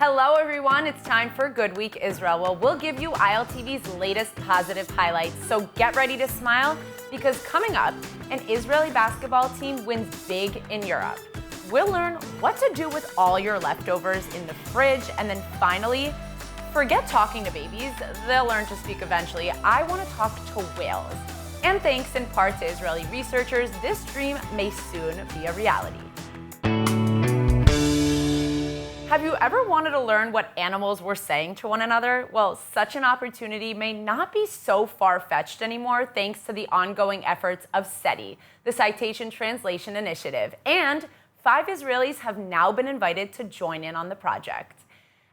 Hello everyone, it's time for Good Week Israel. Well, we'll give you ILTV's latest positive highlights, so get ready to smile because coming up, an Israeli basketball team wins big in Europe. We'll learn what to do with all your leftovers in the fridge, and then finally, forget talking to babies, they'll learn to speak eventually. I want to talk to whales. And thanks in part to Israeli researchers, this dream may soon be a reality. Have you ever wanted to learn what animals were saying to one another? Well, such an opportunity may not be so far-fetched anymore thanks to the ongoing efforts of Seti, the Citation Translation Initiative, and 5 Israelis have now been invited to join in on the project.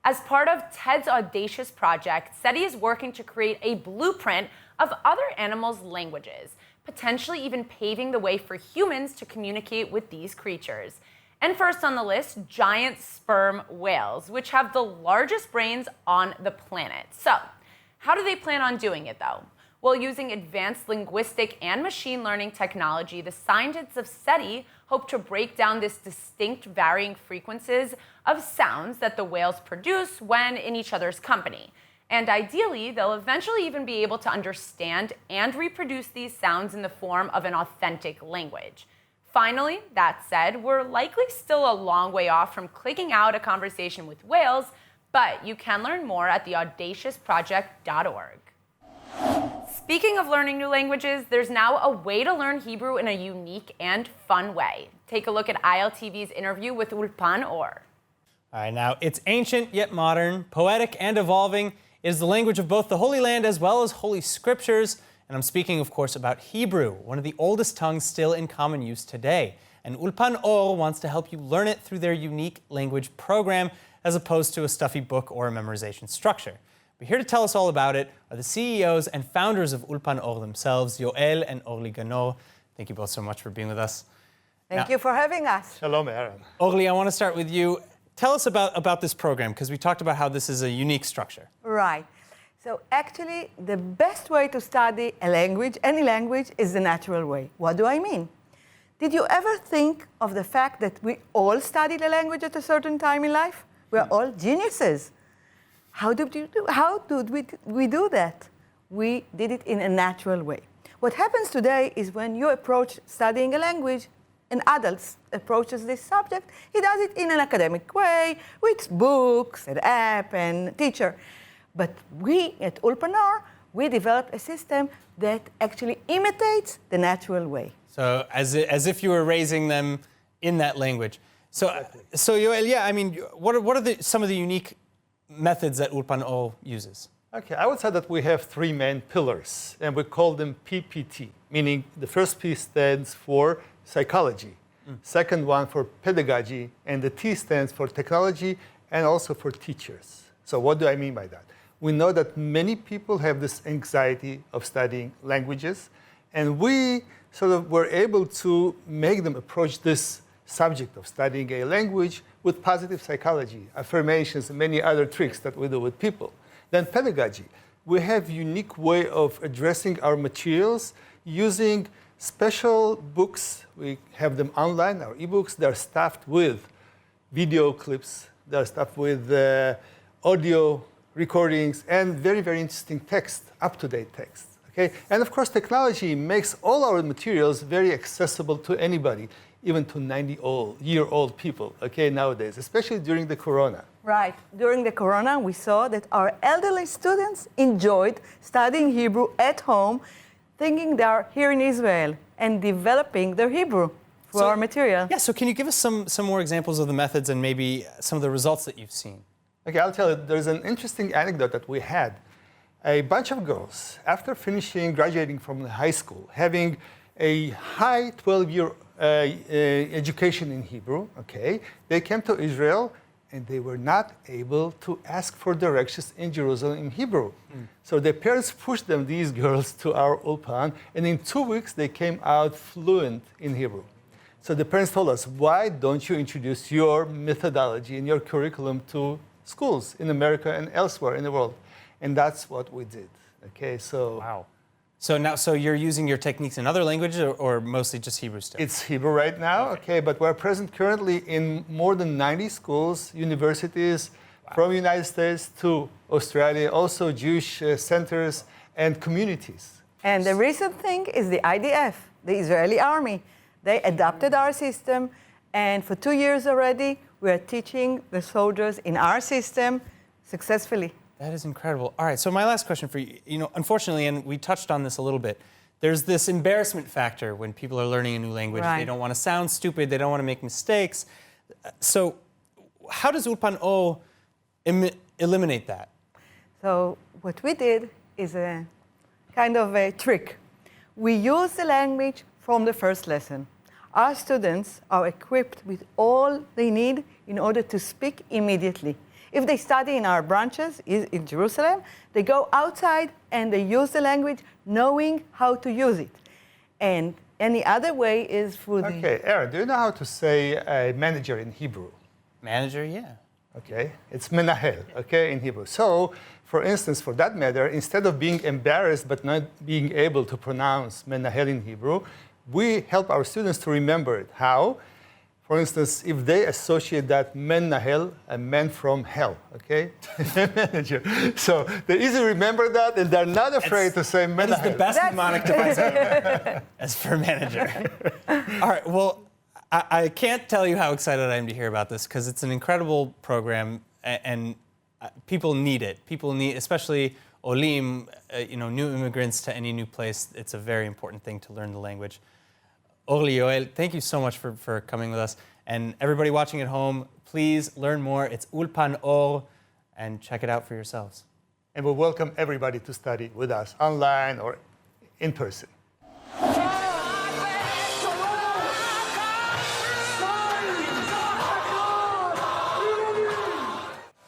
As part of TED's audacious project, Seti is working to create a blueprint of other animals' languages, potentially even paving the way for humans to communicate with these creatures. And first on the list, giant sperm whales, which have the largest brains on the planet. So, how do they plan on doing it though? Well, using advanced linguistic and machine learning technology, the scientists of Seti hope to break down this distinct varying frequencies of sounds that the whales produce when in each other's company. And ideally, they'll eventually even be able to understand and reproduce these sounds in the form of an authentic language. Finally, that said, we're likely still a long way off from clicking out a conversation with whales, but you can learn more at theaudaciousproject.org. Speaking of learning new languages, there's now a way to learn Hebrew in a unique and fun way. Take a look at ILTV's interview with Ulpanor. All right, now, it's ancient yet modern, poetic and evolving. It is the language of both the Holy Land as well as Holy Scriptures. And I'm speaking, of course, about Hebrew, one of the oldest tongues still in common use today. And Ulpanor wants to help you learn it through their unique language program, as opposed to a stuffy book or a memorization structure. But here to tell us all about it are the CEOs and founders of Ulpanor themselves, Yoel and Orly Ganor. Thank you both so much for being with us. Thank you for having us. Shalom, Aaron. Orly, I want to start with you. Tell us about this program, because we talked about how this is a unique structure. Right. So actually, the best way to study a language, any language, is the natural way. What do I mean? Did you ever think of the fact that we all studied a language at a certain time in life? We are all geniuses. How did we do that? We did it in a natural way. What happens today is when you approach studying a language, an adult approaches this subject, he does it in an academic way, with books, an app, and teacher. But we at Ulpanor, we developed a system that actually imitates the natural way. So as if you were raising them in that language. So Yoel, yeah, I mean, what are some of the unique methods that Ulpanor uses? Okay, I would say that we have 3 main pillars, and we call them PPT, meaning the first P stands for psychology, second one for pedagogy, and the T stands for technology and also for teachers. So what do I mean by that? We know that many people have this anxiety of studying languages, and we sort of were able to make them approach this subject of studying a language with positive psychology, affirmations, and many other tricks that we do with people. Then pedagogy. We have unique way of addressing our materials using special books. We have them online, our ebooks. They're stuffed with video clips. They're stuffed with audio recordings and very, very interesting text, up-to-date text. Okay? And of course, technology makes all our materials very accessible to anybody, even to 90-year-old people, okay, nowadays, especially during the corona. Right. During the corona, we saw that our elderly students enjoyed studying Hebrew at home, thinking they are here in Israel and developing their Hebrew for our material. Yeah, so can you give us some more examples of the methods and maybe some of the results that you've seen? Okay, I'll tell you, there's an interesting anecdote that we had. A bunch of girls, after graduating from high school, having a high 12-year education in Hebrew, okay, they came to Israel and they were not able to ask for directions in Jerusalem in Hebrew. So their parents pushed them, these girls, to our Ulpan, and in 2 weeks they came out fluent in Hebrew. So the parents told us, why don't you introduce your methodology and your curriculum to schools in America and elsewhere in the world? And that's what we did. Okay, so wow. So you're using your techniques in other languages or mostly just Hebrew still? It's Hebrew right now, okay, but we're present currently in more than 90 schools, universities, from United States to Australia, also Jewish centers and communities. And the recent thing is the IDF, the Israeli army. They adopted our system, and for 2 years already, we are teaching the soldiers in our system successfully. That is incredible. All right, so my last question for you, unfortunately, and we touched on this a little bit, there's this embarrassment factor when people are learning a new language. Right. They don't want to sound stupid, they don't want to make mistakes. So how does Ulpanor eliminate that? So what we did is a kind of a trick. We use the language from the first lesson. Our students are equipped with all they need in order to speak immediately. If they study in our branches in Jerusalem, they go outside and they use the language knowing how to use it. And any other way is through the... Okay, Aaron, do you know how to say manager in Hebrew? Manager, yeah. Okay, it's menahel, okay, in Hebrew. So, for instance, for that matter, instead of being embarrassed but not being able to pronounce menahel in Hebrew, we help our students to remember it. How? For instance, if they associate that menahel, a man from hell, okay? Manager. So they easily remember that, and they're not afraid to say menahel. That is the best mnemonic device ever, as for manager. All right, well, I can't tell you how excited I am to hear about this, because it's an incredible program, and people need it. People need, especially olim, new immigrants to any new place. It's a very important thing to learn the language. Orly, Yoel, thank you so much for coming with us. And everybody watching at home, please learn more. It's Ulpanor, and check it out for yourselves. And we welcome everybody to study with us online or in person.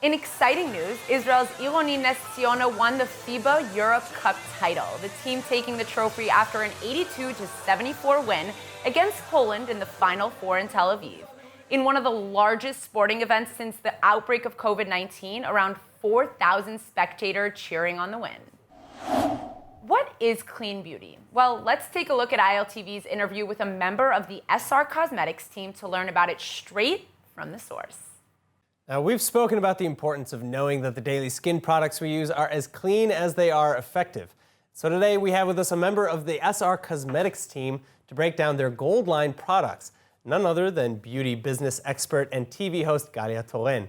In exciting news, Israel's Iloni Nes Tzionah won the FIBA Europe Cup title, the team taking the trophy after an 82-74 win against Poland in the Final Four in Tel Aviv. In one of the largest sporting events since the outbreak of COVID-19, around 4,000 spectators cheering on the win. What is clean beauty? Well, let's take a look at ILTV's interview with a member of the SR Cosmetics team to learn about it straight from the source. Now, we've spoken about the importance of knowing that the daily skin products we use are as clean as they are effective. So today we have with us a member of the SR Cosmetics team to break down their Gold line products, none other than beauty business expert and TV host Galia Toren.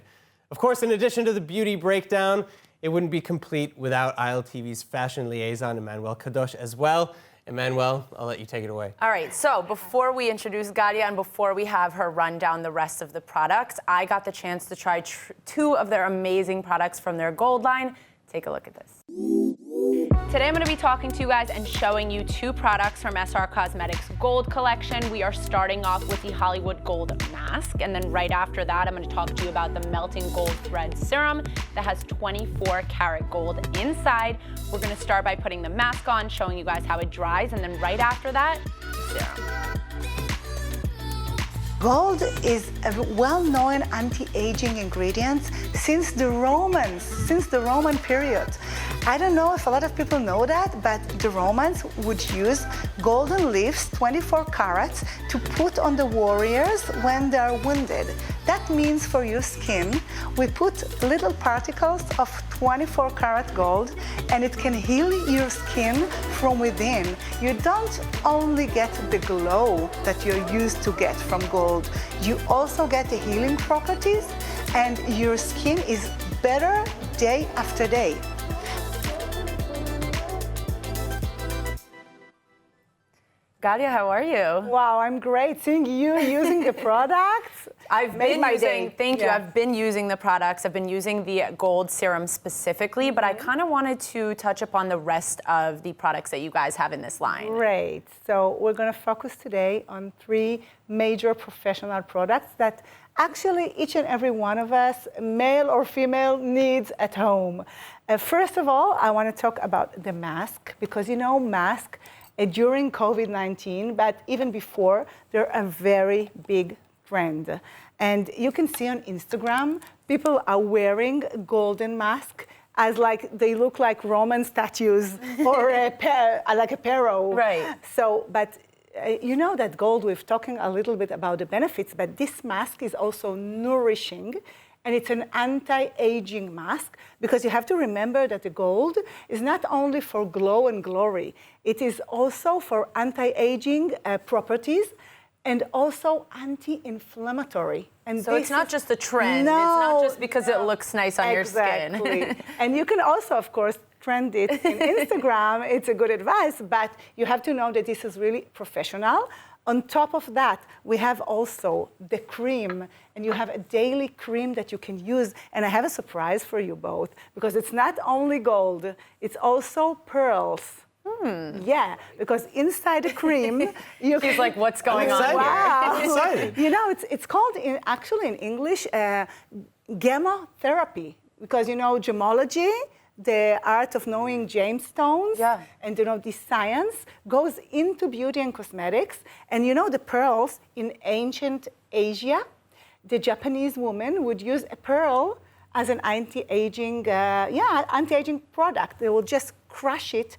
Of course, in addition to the beauty breakdown, it wouldn't be complete without ILTV's fashion liaison, Emmanuel Kadosh, as well. Emmanuel, I'll let you take it away. All right, so before we introduce Galia and before we have her run down the rest of the products, I got the chance to try two of their amazing products from their Gold line. Take a look at this. Today I'm going to be talking to you guys and showing you two products from SR Cosmetics Gold collection. We are starting off with the Hollywood Gold Mask, and then right after that I'm going to talk to you about the Melting Gold Thread Serum that has 24 karat gold inside. We're going to start by putting the mask on, showing you guys how it dries, and then right after that, the serum. Gold is a well-known anti-aging ingredient since the Roman period. I don't know if a lot of people know that, but the Romans would use golden leaves, 24 carats, to put on the warriors when they are wounded. That means for your skin, we put little particles of 24 karat gold, and it can heal your skin from within. You don't only get the glow that you're used to get from gold, you also get the healing properties, and your skin is better day after day. Galia, how are you? Wow, I'm great. Seeing you using the products, I've been using the products. I've been using the gold serum specifically, but I kind of wanted to touch upon the rest of the products that you guys have in this line. Great. So we're going to focus today on three major professional products that actually each and every one of us, male or female, needs at home. First of all, I want to talk about the mask, because mask during COVID-19, but even before, they're a very big trend. And you can see on Instagram, people are wearing golden mask as they look like Roman statues or like a pharaoh. Right. So, but you know that gold, we've talking a little bit about the benefits, but this mask is also nourishing and it's an anti-aging mask, because you have to remember that the gold is not only for glow and glory, it is also for anti-aging properties and also anti-inflammatory. And So it's not just a trend. No, it's not just because it looks nice on your skin. Exactly. And you can also, of course, trend it in Instagram. It's a good advice, but you have to know that this is really professional. On top of that, we have also the cream, and you have a daily cream that you can use. And I have a surprise for you both, because it's not only gold, it's also pearls. Yeah, because inside the cream, you She's like, what's going on excited. here? Wow. I'm excited. You know, it's called, actually in English, gamma therapy, because, you know, gemology, the art of knowing gemstones, and, you know, this science goes into beauty and cosmetics. And, you know, the pearls in ancient Asia, the Japanese woman would use a pearl as an anti-aging, anti-aging product. They will just crush it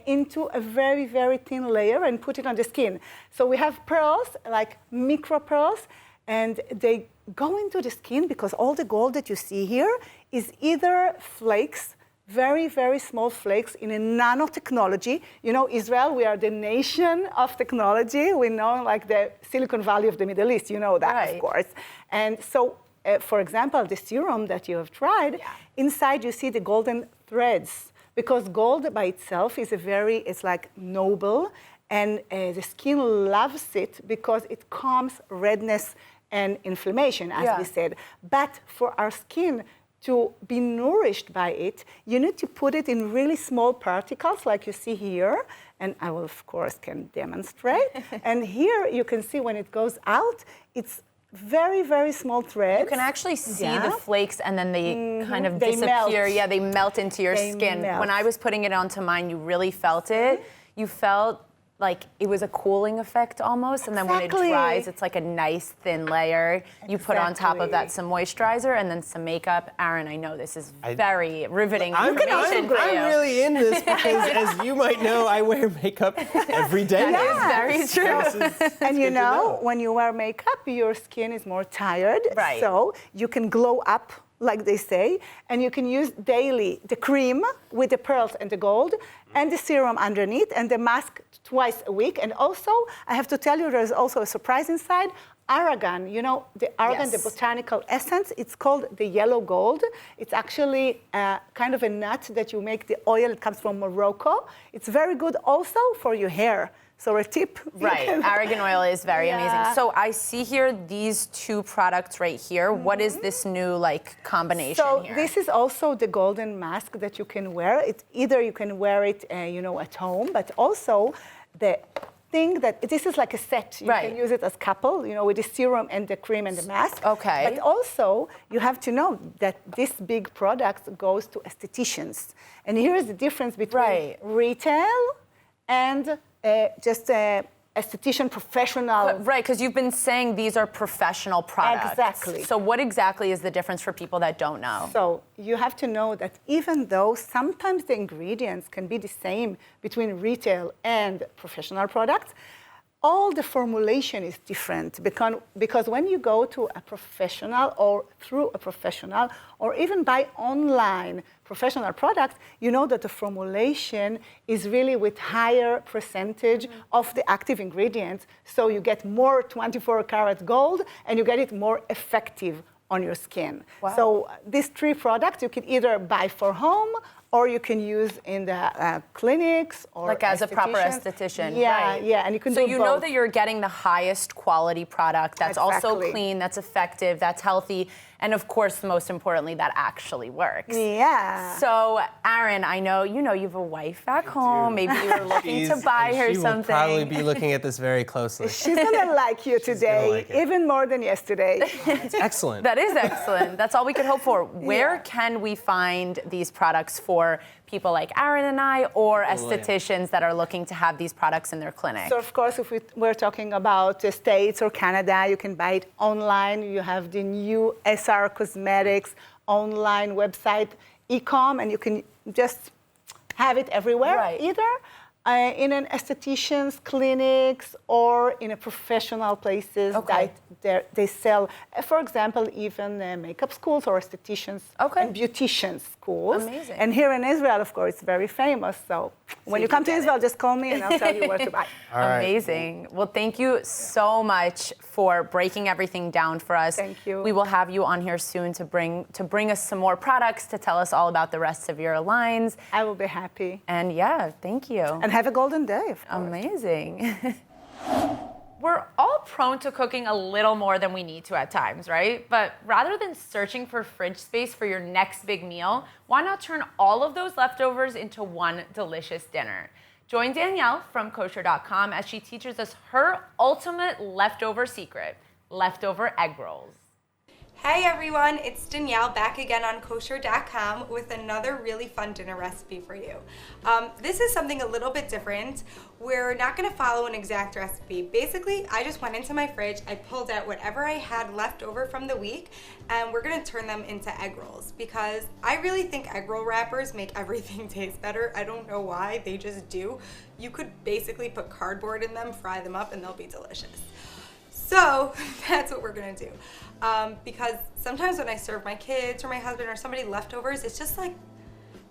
into a very, very thin layer and put it on the skin. So we have pearls, like micro pearls, and they go into the skin because all the gold that you see here is either flakes, very, very small flakes in a nanotechnology. You know, Israel, we are the nation of technology. We know, like, the Silicon Valley of the Middle East. You know that, of course. And so, for example, the serum that you have tried, inside you see the golden threads, because gold by itself is it's like noble, and the skin loves it because it calms redness and inflammation, as we said. But for our skin to be nourished by it, you need to put it in really small particles, like you see here. And I will, of course, can demonstrate. And here you can see when it goes out, it's very, very small threads. You can actually see the flakes, and then they kind of They melt. disappear. Yeah, they melt into your skin. melt. When I was putting it onto mine, you really felt it. You felt like it was a cooling effect almost, and then when it dries, it's like a nice thin layer. You put on top of that some moisturizer and then some makeup. Aaron, I know this is very riveting information for you. I'm really in this because, as you might know, I wear makeup every day. That is very true. And you know, when you wear makeup, your skin is more tired. Right. So you can glow up, like they say, and you can use daily the cream with the pearls and the gold, and the serum underneath, and the mask twice a week. And also, I have to tell you, there's also a surprise inside. Argan, you know, the argan, the botanical essence, it's called the yellow gold. It's actually kind of a nut that you make the oil. It comes from Morocco. It's very good also for your hair. So a tip. Right, argan oil is very amazing. So I see here these two products right here. What is this new combination here? So this is also the golden mask that you can wear. It's either you can wear it, at home, but also the thing that this is like a set. You can use it as couple, with the serum and the cream and the mask. Okay. But also you have to know that this big product goes to estheticians, and here is the difference between retail and just esthetician professional. Right, because you've been saying these are professional products. Exactly. So what exactly is the difference for people that don't know? So you have to know that even though sometimes the ingredients can be the same between retail and professional products, all the formulation is different, because when you go to a professional or through a professional or even buy online professional products, you know that the formulation is really with higher percentage of the active ingredients. So you get more 24-karat gold and you get it more effective on your skin. Wow. So these three products you can either buy for home or you can use in the clinics or like as a proper esthetician. Yeah, right. yeah, and you can so do you both. know that you're getting the highest quality product that's also clean, that's effective, that's healthy, and of course, most importantly, that actually works. Yeah. So, Aaron, I know you have a wife back home. Maybe you were looking to buy her something. She will probably be looking at this very closely. She's gonna like you today, even more than yesterday. It's excellent. That is excellent. That's all we could hope for. Where can we find these products for people like Aaron and I, or estheticians that are looking to have these products in their clinic? So, of course, if we're talking about the States or Canada, you can buy it online. You have the new SR Cosmetics online website, e-com, and you can just have it everywhere. Right. Either in an esthetician's clinics or in a professional places that they sell, for example, even makeup schools or estheticians and beautician schools. Amazing. And here in Israel, of course, it's very famous. So when you come to Israel, just call me and I'll tell you where to buy. All right. Amazing. Well, thank you so much for breaking everything down for us. Thank you. We will have you on here soon to bring us some more products, to tell us all about the rest of your lines. I will be happy. And yeah, thank you. And have a golden day, of course. Amazing. We're all prone to cooking a little more than we need to at times, right? But rather than searching for fridge space for your next big meal, why not turn all of those leftovers into one delicious dinner? Join Danielle from Kosher.com as she teaches us her ultimate leftover secret, leftover egg rolls. Hey everyone, it's Danielle back again on Kosher.com with another really fun dinner recipe for you. This is something a little bit different. We're not going to follow an exact recipe. Basically, I just went into my fridge, I pulled out whatever I had left over from the week, and we're going to turn them into egg rolls because I really think egg roll wrappers make everything taste better. I don't know why, they just do. You could basically put cardboard in them, fry them up, and they'll be delicious. So that's what we're gonna do. Because sometimes when I serve my kids or my husband or somebody leftovers, it's just like,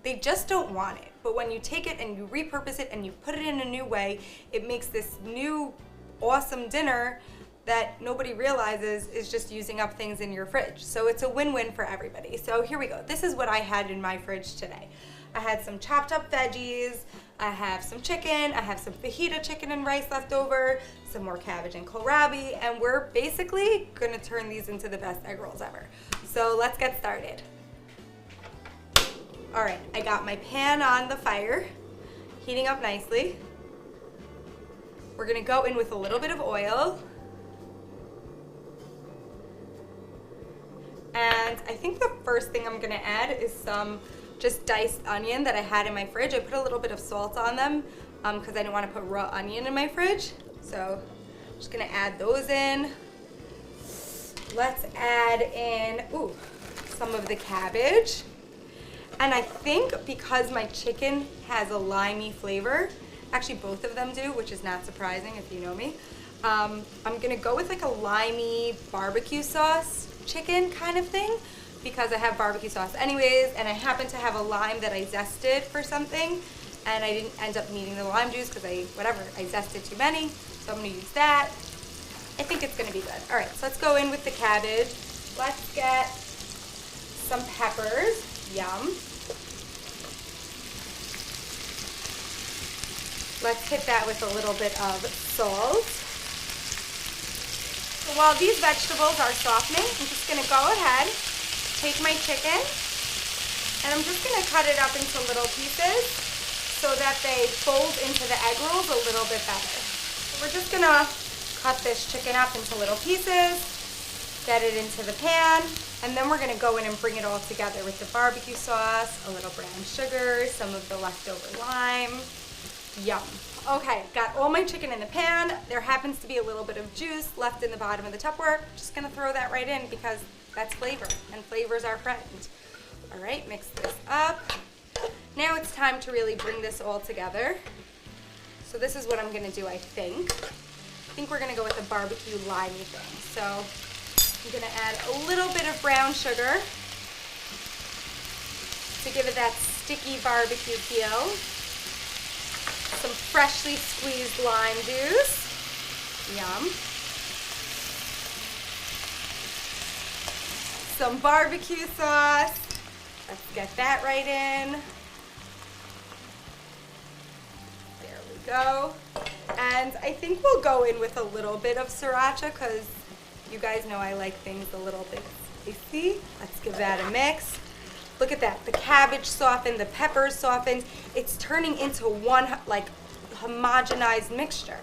they just don't want it. But when you take it and you repurpose it and you put it in a new way, it makes this new awesome dinner that nobody realizes is just using up things in your fridge. So it's a win-win for everybody. So here we go. This is what I had in my fridge today. I had some chopped up veggies, I have some chicken, I have some fajita chicken and rice left over, some more cabbage and kohlrabi, and we're basically gonna turn these into the best egg rolls ever. So let's get started. All right, I got my pan on the fire, heating up nicely. We're gonna go in with a little bit of oil. And I think the first thing I'm gonna add is some just diced onion that I had in my fridge. I put a little bit of salt on them because I didn't want to put raw onion in my fridge. So I'm just gonna add those in. Let's add in, some of the cabbage. And I think because my chicken has a limey flavor, actually both of them do, which is not surprising if you know me, I'm gonna go with like a limey barbecue sauce chicken kind of thing, because I have barbecue sauce anyways, and I happen to have a lime that I zested for something, and I didn't end up needing the lime juice because I zested too many, so I'm gonna use that. I think it's gonna be good. All right, so let's go in with the cabbage. Let's get some peppers, yum. Let's hit that with a little bit of salt. So while these vegetables are softening, I'm just gonna go ahead, take my chicken, and I'm just gonna cut it up into little pieces so that they fold into the egg rolls a little bit better. So we're just gonna cut this chicken up into little pieces, get it into the pan, and then we're gonna go in and bring it all together with the barbecue sauce, a little brown sugar, some of the leftover lime. Yum. Okay, got all my chicken in the pan. There happens to be a little bit of juice left in the bottom of the Tupperware. Just gonna throw that right in because that's flavor, and flavor's our friend. All right, mix this up. Now it's time to really bring this all together. So this is what I'm gonna do, I think. I think we're gonna go with the barbecue limey thing. So I'm gonna add a little bit of brown sugar to give it that sticky barbecue feel. Some freshly squeezed lime juice. Yum. Some barbecue sauce. Let's get that right in. There we go. And I think we'll go in with a little bit of sriracha because you guys know I like things a little bit spicy. Let's give that a mix. Look at that, the cabbage softened, the peppers softened. It's turning into one like homogenized mixture.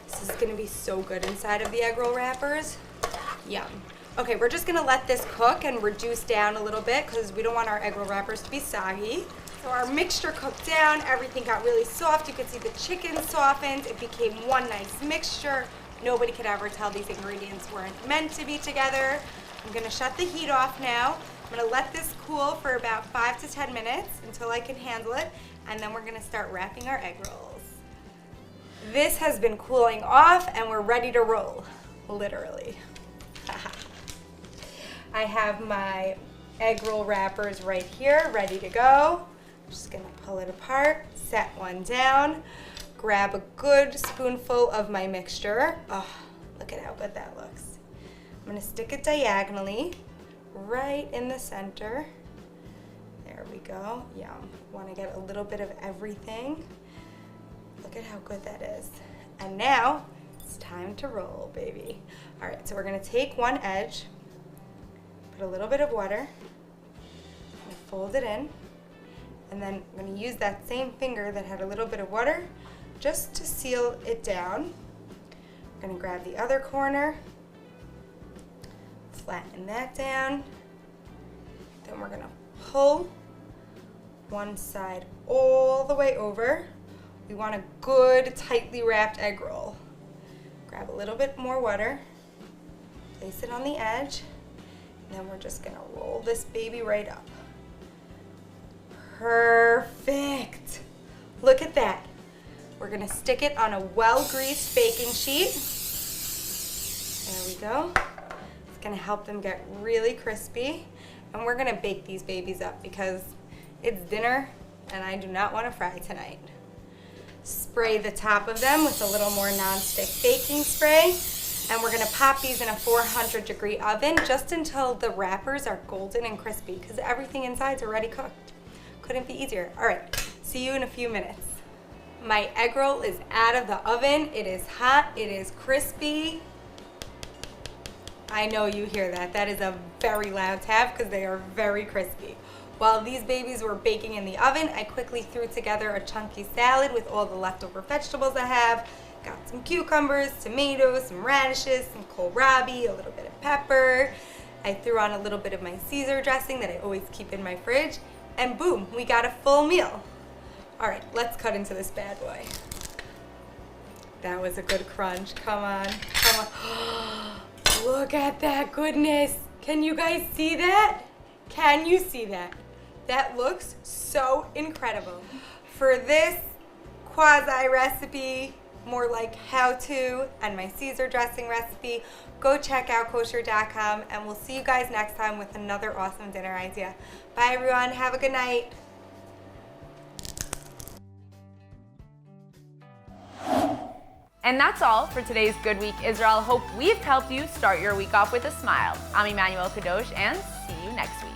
This is gonna be so good inside of the egg roll wrappers. Yum. Okay, we're just gonna let this cook and reduce down a little bit because we don't want our egg roll wrappers to be soggy. So our mixture cooked down, everything got really soft. You could see the chicken softened. It became one nice mixture. Nobody could ever tell these ingredients weren't meant to be together. I'm gonna shut the heat off now. I'm gonna let this cool for about 5 to 10 minutes until I can handle it, and then we're gonna start wrapping our egg rolls. This has been cooling off and we're ready to roll, literally. I have my egg roll wrappers right here, ready to go. I'm just gonna pull it apart, set one down, grab a good spoonful of my mixture. Oh, look at how good that looks. I'm gonna stick it diagonally, right in the center. There we go, yum. Wanna get a little bit of everything. Look at how good that is. And now, it's time to roll, baby. All right, so we're gonna take one edge, put a little bit of water, and fold it in, and then I'm gonna use that same finger that had a little bit of water just to seal it down. I'm gonna grab the other corner, flatten that down, then we're gonna pull one side all the way over. We want a good, tightly wrapped egg roll. Grab a little bit more water, place it on the edge, and then we're just gonna roll this baby right up. Perfect. Look at that. We're gonna stick it on a well-greased baking sheet. There we go. It's gonna help them get really crispy. And we're gonna bake these babies up because it's dinner and I do not wanna fry tonight. Spray the top of them with a little more nonstick baking spray. And we're gonna pop these in a 400-degree oven just until the wrappers are golden and crispy because everything inside's already cooked. Couldn't be easier. All right, see you in a few minutes. My egg roll is out of the oven. It is hot, it is crispy. I know you hear that. That is a very loud tap because they are very crispy. While these babies were baking in the oven, I quickly threw together a chunky salad with all the leftover vegetables I have. Got some cucumbers, tomatoes, some radishes, some kohlrabi, a little bit of pepper. I threw on a little bit of my Caesar dressing that I always keep in my fridge. And boom, we got a full meal. All right, let's cut into this bad boy. That was a good crunch. Come on, come on. Look at that goodness. Can you guys see that? Can you see that? That looks so incredible. For this quasi recipe, more like how-to, and my Caesar dressing recipe, go check out Kosher.com, and we'll see you guys next time with another awesome dinner idea. Bye everyone, have a good night. And that's all for today's Good Week Israel. Hope we've helped you start your week off with a smile. I'm Emmanuel Kadosh, and see you next week.